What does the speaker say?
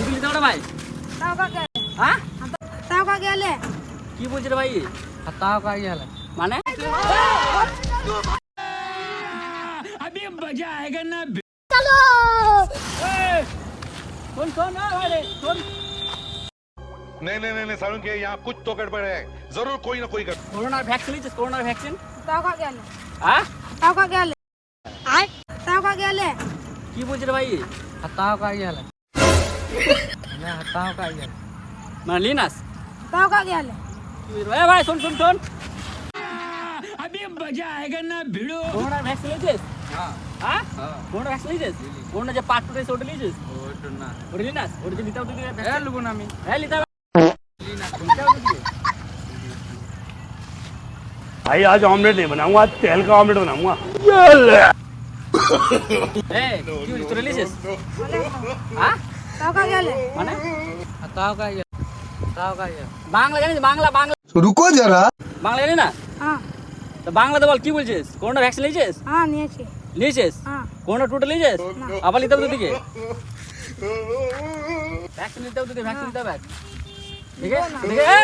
দিলি দাও ভাই তাও কা গেলে হ্যাঁ তাও কা গেলে কি বলছিস রে ভাই তাও কা গেলে মানে अभी मजा आएगा ना চলো শোন শোন ভাই রে শোন नहीं नहीं नहीं सारुण के यहाँ कुछ तो गड़बड़ है जरूर कोई ना कोई गड़बड़ করোনার ভ্যাকসিন লিছিস করোনার ভ্যাকসিন তাও কা গেলে হ্যাঁ তাও কা গেলে আয় তাও কা গেলে কি বলছিস রে ভাই তাও কা গেলে না তাও কা গেলে মানে লিনাস তাও কা গেলে এ ভাই শোন শোন শোন अभी मजा आएगा ना भिड़ो করোনার ভ্যাকসিন লিছিস হ্যাঁ হ্যাঁ হ্যাঁ করোনার ভ্যাকসিন লিছিস করোনা যে পার্ট 2 রেস ওটা লিছিস ওটা না ওটা লিনাস ওটা যে লিতাও তুই এ লুবো না আমি হ্যাঁ লিতাও লিনা লিতাও তুই भाई आज ऑमलेट नहीं बनाऊंगा आज तेल का ऑमलेट बनाऊंगा এ কি বলছিস তোরা লিছিস হ্যাঁ তাও কা গেলে মানে তাও কা গেলে তাও কা গেলে বাংলা জানিস বাংলা বাংলা रुको जरा বাংলা জানি না হ্যাঁ তো বাংলাতে বল কি বলছিস করোনা ভ্যাকসিন লিছিস হ্যাঁ নিয়েছি লিছিস হ্যাঁ করোনা টোটাল লিছিস আবার লিতাও তুই দিকে ভ্যাকসিন লিতাও তুই ভ্যাকসিন লিতাও ব্যাক ঠিক আছে ঠিক আছে